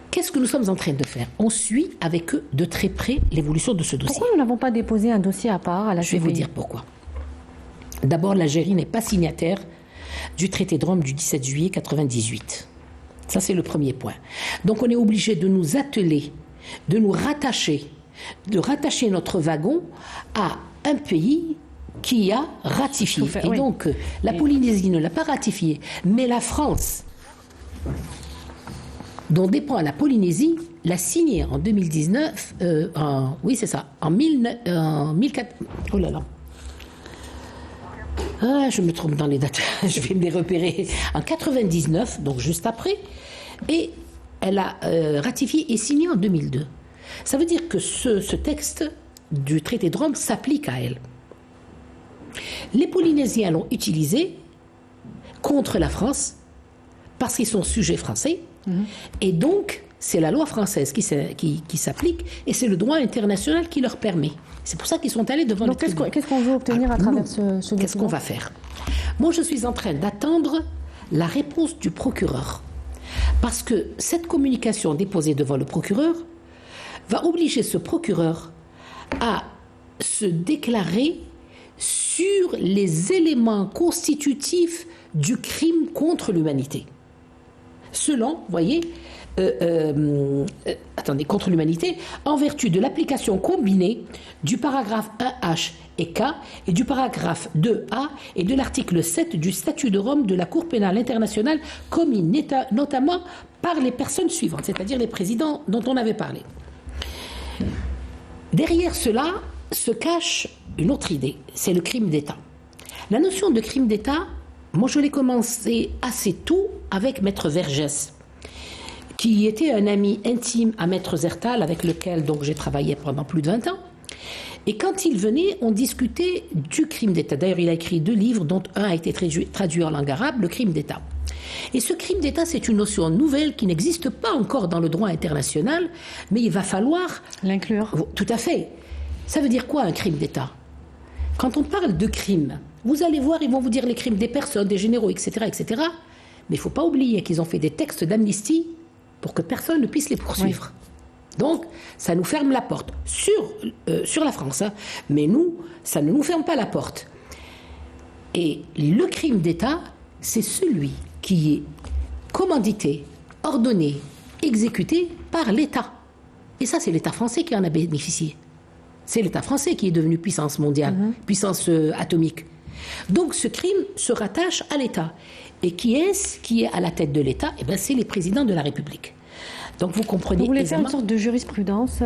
Qu'est-ce que nous sommes en train de faire? On suit avec eux de très près l'évolution de ce dossier. Pourquoi nous n'avons pas déposé un dossier à part à la CPI? Je vais vous dire pourquoi. D'abord, l'Algérie n'est pas signataire du traité de Rome du 17 juillet 1998. Ça, c'est le premier point. Donc, on est obligé de nous atteler, de nous rattacher, de rattacher notre wagon à un pays qui a ratifié. Et donc, la Polynésie ne l'a pas ratifié, mais la France, dont dépend la Polynésie, l'a signé en 2019, oui c'est ça, en 1004. Oh là là. Ah, je me trompe dans les dates, je vais me les repérer. En 99, donc juste après, et elle a ratifié et signé en 2002. Ça veut dire que ce texte du traité de Rome s'applique à elle. Les Polynésiens l'ont utilisé contre la France parce qu'ils sont sujets français. Et donc, c'est la loi française qui s'applique et c'est le droit international qui leur permet. C'est pour ça qu'ils sont allés devant le tribunal. Qu'est-ce qu'on veut obtenir à travers ce document? Qu'est-ce qu'on va faire? Moi, je suis en train d'attendre la réponse du procureur. Parce que cette communication déposée devant le procureur va obliger ce procureur à se déclarer sur les éléments constitutifs du crime contre l'humanité. Selon, vous voyez, contre l'humanité, en vertu de l'application combinée du paragraphe 1H et K et du paragraphe 2A et de l'article 7 du statut de Rome de la Cour pénale internationale commis notamment par les personnes suivantes, c'est-à-dire les présidents dont on avait parlé. Derrière cela se cache une autre idée, c'est le crime d'État. La notion de crime d'État, moi je l'ai commencé assez tôt avec Maître Vergès, qui était un ami intime à Maître Zertal, avec lequel donc j'ai travaillé pendant plus de 20 ans. Et quand il venait, on discutait du crime d'État. D'ailleurs, il a écrit 2 livres, dont un a été traduit en langue arabe, le crime d'État. Et ce crime d'État, c'est une notion nouvelle qui n'existe pas encore dans le droit international, mais il va falloir... l'inclure. Tout à fait. Ça veut dire quoi, un crime d'État? Quand on parle de crime, vous allez voir, ils vont vous dire les crimes des personnes, des généraux, etc., etc. Mais il ne faut pas oublier qu'ils ont fait des textes d'amnistie pour que personne ne puisse les poursuivre. Oui. Donc, ça nous ferme la porte sur la France. Hein. Mais nous, ça ne nous ferme pas la porte. Et le crime d'État, c'est celui qui est commandité, ordonné, exécuté par l'État. Et ça, c'est l'État français qui en a bénéficié. C'est l'État français qui est devenu puissance mondiale, puissance atomique. Donc ce crime se rattache à l'État. Et qui est à la tête de l'État? Eh bien, c'est les présidents de la République. Donc vous comprenez. Vous voulez faire une sorte de jurisprudence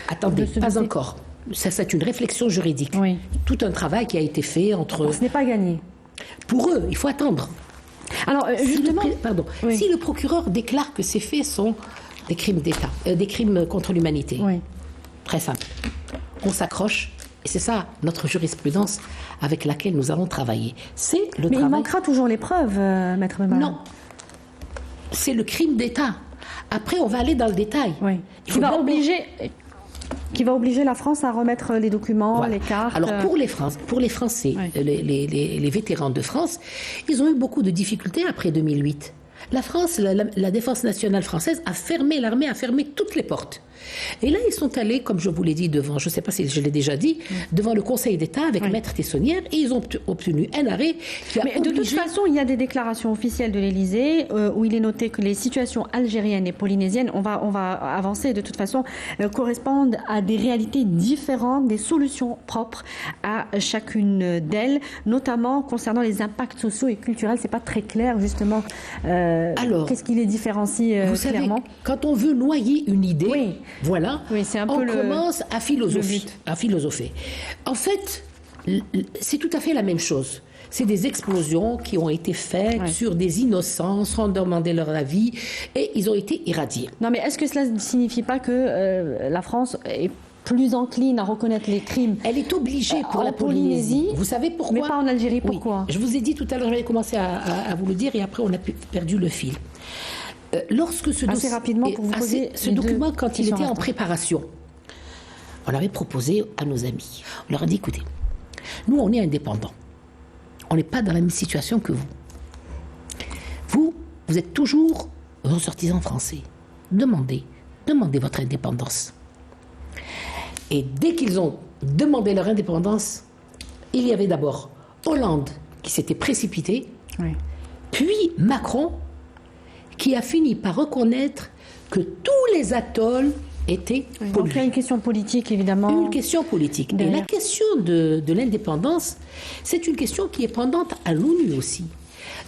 Attendez, pas encore. Ça, c'est une réflexion juridique. Oui. Tout un travail qui a été fait entre... Ce n'est pas gagné. Pour eux, il faut attendre. Alors, justement... Si le procureur déclare que ces faits sont des crimes d'État, des crimes contre l'humanité, très simple, on s'accroche, et c'est ça notre jurisprudence avec laquelle nous allons travailler. C'est le travail... Mais il manquera toujours les preuves, Maître Bemba. Non. C'est le crime d'État. Après, on va aller dans le détail. Oui. Qui va obliger la France à remettre les documents, les cartes. Alors pour les Français, les vétérans de France, ils ont eu beaucoup de difficultés après 2008. La France, la défense nationale française a fermé, l'armée a fermé toutes les portes. Et là, ils sont allés, comme je vous l'ai dit, devant, je ne sais pas si je l'ai déjà dit, devant le Conseil d'État avec Maître Tessonnière, et ils ont obtenu un arrêt qui a obligé... De toute façon, il y a des déclarations officielles de l'Élysée où il est noté que les situations algériennes et polynésiennes, on va avancer de toute façon, correspondent à des réalités différentes, des solutions propres à chacune d'elles, notamment concernant les impacts sociaux et culturels. C'est pas très clair, justement. Alors, qu'est-ce qui les différencie clairement? Quand on veut noyer une idée... Voilà, c'est un on peu commence à philosopher. En fait, c'est tout à fait la même chose. C'est des explosions qui ont été faites sur des innocents sans demander leur avis et ils ont été irradiés. Non, mais est-ce que cela ne signifie pas que la France est plus encline à reconnaître les crimes? Elle est obligée pour la Polynésie. Vous savez pourquoi? Mais pas en Algérie, pourquoi? Je vous ai dit tout à l'heure, j'avais commencé à vous le dire et après on a perdu le fil. Lorsque ce assez rapidement pour vous poser ce document, quand il était en préparation, on l'avait proposé à nos amis. On leur a dit, écoutez, nous on est indépendants. On n'est pas dans la même situation que vous. Vous êtes toujours ressortissants français. Demandez votre indépendance. Et dès qu'ils ont demandé leur indépendance, il y avait d'abord Hollande qui s'était précipité, puis Macron qui a fini par reconnaître que tous les atolls étaient pollués. Donc il y a une question politique, évidemment. Une question politique. Derrière. Et la question de l'indépendance, c'est une question qui est pendante à l'ONU aussi.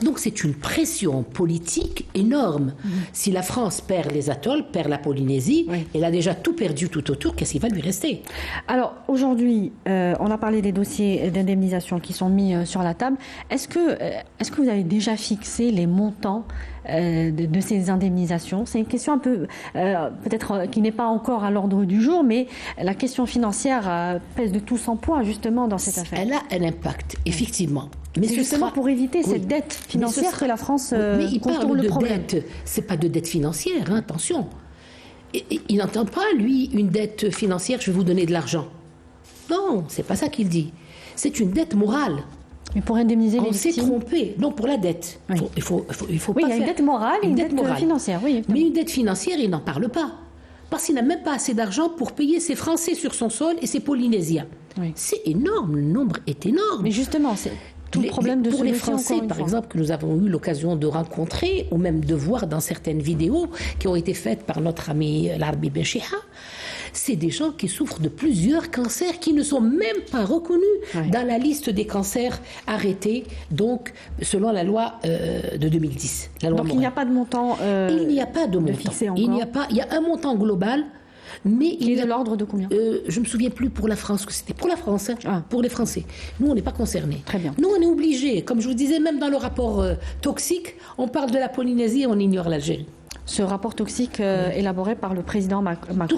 Donc c'est une pression politique énorme. Si la France perd les atolls, perd la Polynésie, elle a déjà tout perdu tout autour, qu'est-ce qui va lui rester? Alors aujourd'hui, on a parlé des dossiers d'indemnisation qui sont mis sur la table. Est-ce que vous avez déjà fixé les montants de ces indemnisations? C'est une question un peu, peut-être qui n'est pas encore à l'ordre du jour, mais la question financière pèse de tout son poids justement dans cette affaire. Elle a un impact, effectivement. Mais c'est justement pour éviter cette dette financière que la France contourne le problème. C'est pas de dette financière, hein, attention. Il n'entend pas, lui, une dette financière, je vais vous donner de l'argent. Non, c'est pas ça qu'il dit. C'est une dette morale. Mais pour indemniser les victimes... On s'est trompé. Non, pour la dette. Il faut pas il y a une dette morale et une dette financière. Oui, mais une dette financière, il n'en parle pas. Parce qu'il n'a même pas assez d'argent pour payer ses Français sur son sol et ses Polynésiens. C'est énorme, le nombre est énorme. Mais justement, c'est... Tout le problème de pour les Français, par exemple, que nous avons eu l'occasion de rencontrer ou même de voir dans certaines vidéos qui ont été faites par notre ami Larbi Benchiha, c'est des gens qui souffrent de plusieurs cancers qui ne sont même pas reconnus dans la liste des cancers arrêtés, donc selon la loi de 2010. La loi donc il n'y a pas de montant il n'y a pas de montant. Fixé encore. Il y a un montant global. Mais il est de l'ordre de combien? Je ne me souviens plus pour la France, que c'était pour la France, pour les Français. Nous, on n'est pas concernés. Très bien. Nous, on est obligés. Comme je vous disais, même dans le rapport toxique, on parle de la Polynésie et on ignore l'Algérie. Ce rapport toxique élaboré par le président Macron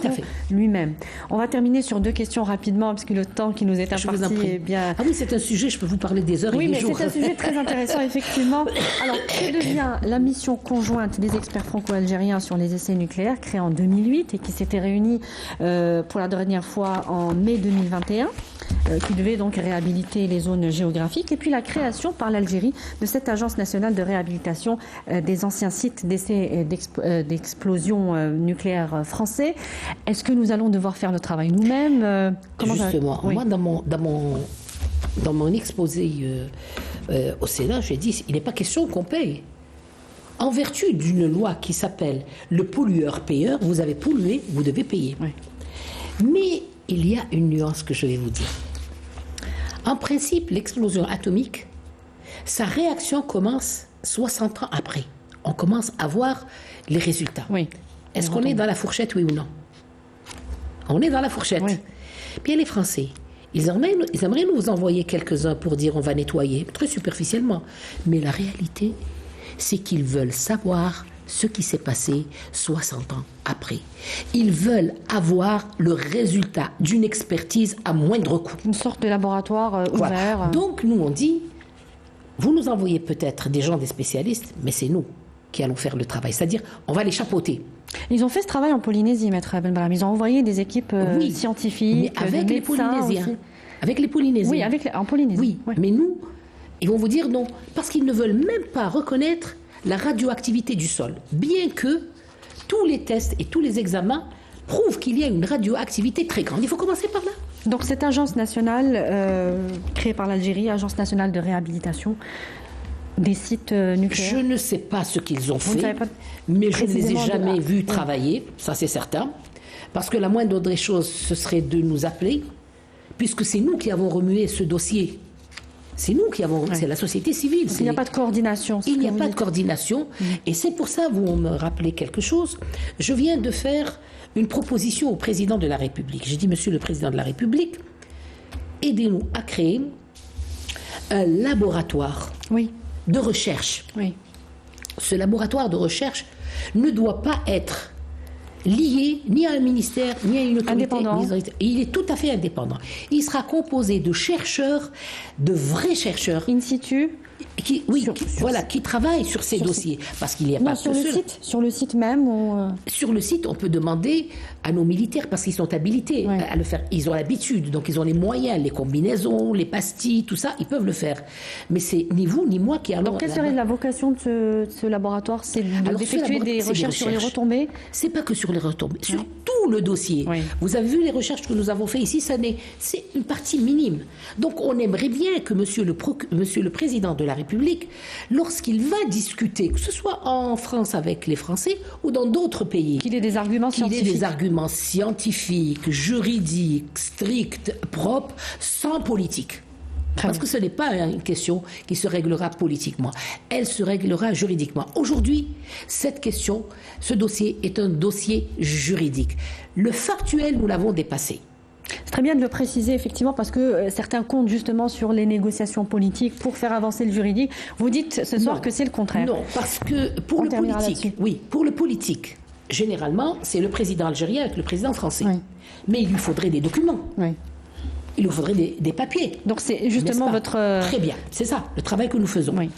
lui-même. On va terminer sur deux questions rapidement, parce que le temps qui nous est imparti est bien... Ah oui, c'est un sujet, je peux vous parler des heures et des jours. Oui, mais c'est un sujet très intéressant, effectivement. Alors, que devient la mission conjointe des experts franco-algériens sur les essais nucléaires, créée en 2008 et qui s'était réunie pour la dernière fois en mai 2021 qui devait donc réhabiliter les zones géographiques, et puis la création par l'Algérie de cette agence nationale de réhabilitation des anciens sites d'essais d'explosion nucléaire français. Est-ce que nous allons devoir faire le travail nous-mêmes? Justement, moi dans mon exposé au Sénat, j'ai dit il n'est pas question qu'on paye. En vertu d'une loi qui s'appelle le pollueur-payeur, vous avez pollué, vous devez payer. Mais il y a une nuance que je vais vous dire. En principe, l'explosion atomique, sa réaction commence 60 ans après. On commence à voir les résultats. Oui. Est-ce qu'on est dans la fourchette, oui ou non? On est dans la fourchette. Oui. Bien, les Français, ils aimeraient nous envoyer quelques-uns pour dire on va nettoyer, très superficiellement. Mais la réalité, c'est qu'ils veulent savoir ce qui s'est passé 60 ans après. Ils veulent avoir le résultat d'une expertise à moindre coût. Une sorte de laboratoire Voilà. ouvert. Donc, nous, on dit, vous nous envoyez peut-être des gens, des spécialistes, mais c'est nous qui allons faire le travail. C'est-à-dire, on va les chapeauter. Ils ont fait ce travail en Polynésie, Maître Benbrahim. Ils ont envoyé des équipes Oui, scientifiques, mais avec de les médecins Polynésiens. aussi. Avec les Polynésiens. Oui, en Polynésie. Oui, Ouais. mais nous, ils vont vous dire non, parce qu'ils ne veulent même pas reconnaître la radioactivité du sol, bien que tous les tests et tous les examens prouvent qu'il y a une radioactivité très grande. Il faut commencer par là. Donc cette agence nationale créée par l'Algérie, agence nationale de réhabilitation des sites nucléaires. Je ne sais pas ce qu'ils ont Vous ne fait, savez pas mais je ne les ai précisément jamais oui. vus travailler, ça c'est certain, parce que la moindre des choses, ce serait de nous appeler, puisque c'est nous qui avons remué ce dossier. C'est nous qui avons, c'est la société civile. Donc, il n'y a pas de coordination. Il n'y a pas de coordination. Et c'est pour ça, vous me rappelez quelque chose, je viens de faire une proposition au président de la République. J'ai dit, monsieur le président de la République, aidez-nous à créer un laboratoire Oui, de recherche. oui. Ce laboratoire de recherche ne doit pas être lié ni à un ministère, ni à une autorité. Indépendant. Il est tout à fait indépendant. Il sera composé de chercheurs, de vrais chercheurs, In situ. qui travaillent sur ces dossiers. Parce qu'il n'y a Non, pas sur que le ceux- site, sur le site même. Sur le site, on peut demander à nos militaires, parce qu'ils sont habilités Ouais. à le faire. Ils ont l'habitude, donc ils ont les moyens, les combinaisons, les pastilles, tout ça, ils peuvent le faire. Mais c'est ni vous ni moi qui allons... Donc quelle serait la vocation de ce laboratoire? C'est Alors, d'effectuer ce des laboratoire, c'est recherches sur les retombées. C'est pas que sur les retombées, sur tout le dossier. Oui. Vous avez vu les recherches que nous avons faites ici, c'est une partie minime. Donc on aimerait bien que monsieur le Président de la République, lorsqu'il va discuter, que ce soit en France avec les Français ou dans d'autres pays, Qu'il ait des arguments qu'il ait scientifiques. des arguments scientifiques, juridiques, stricts, propres, sans politique. Très Parce bien. que ce n'est pas une question qui se réglera politiquement, elle se réglera juridiquement. Aujourd'hui, cette question, ce dossier est un dossier juridique. Le factuel, nous l'avons dépassé. C'est très bien de le préciser, effectivement, parce que certains comptent justement sur les négociations politiques pour faire avancer le juridique. Vous dites ce soir Non. que c'est le contraire. Non, parce que pour On le terminera politique, là-dessus. oui, pour le politique, généralement, c'est le président algérien avec le président français. Oui. Mais il lui faudrait des documents, Oui. il lui faudrait des papiers. Donc c'est justement N'est-ce pas votre... Très bien, c'est ça, le travail que nous faisons. Oui.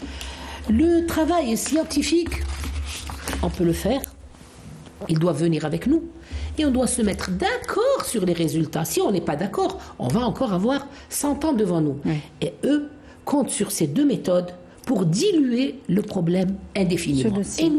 Le travail scientifique, on peut le faire. Ils doivent venir avec nous. Et on doit se mettre d'accord sur les résultats. Si on n'est pas d'accord, on va encore avoir 100 ans devant nous. Oui. Et eux comptent sur ces deux méthodes pour diluer le problème indéfiniment. Ce dossier. Et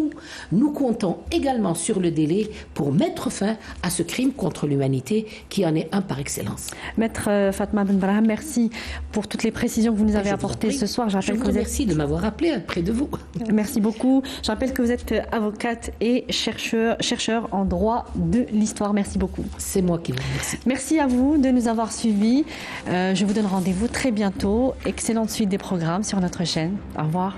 nous comptons également sur le délai pour mettre fin à ce crime contre l'humanité qui en est un par excellence. Maître Fatma Benbrahim, merci pour toutes les précisions que vous nous avez Je vous en apportées prie. ce soir. Je rappelle vous que vous êtes... remercie de m'avoir appelé près de vous. Merci beaucoup. Je rappelle que vous êtes avocate et chercheur en droit de l'histoire. Merci beaucoup. C'est moi qui vous remercie. Merci à vous de nous avoir suivis. Je vous donne rendez-vous très bientôt. Excellente suite des programmes sur notre chaîne. Au revoir.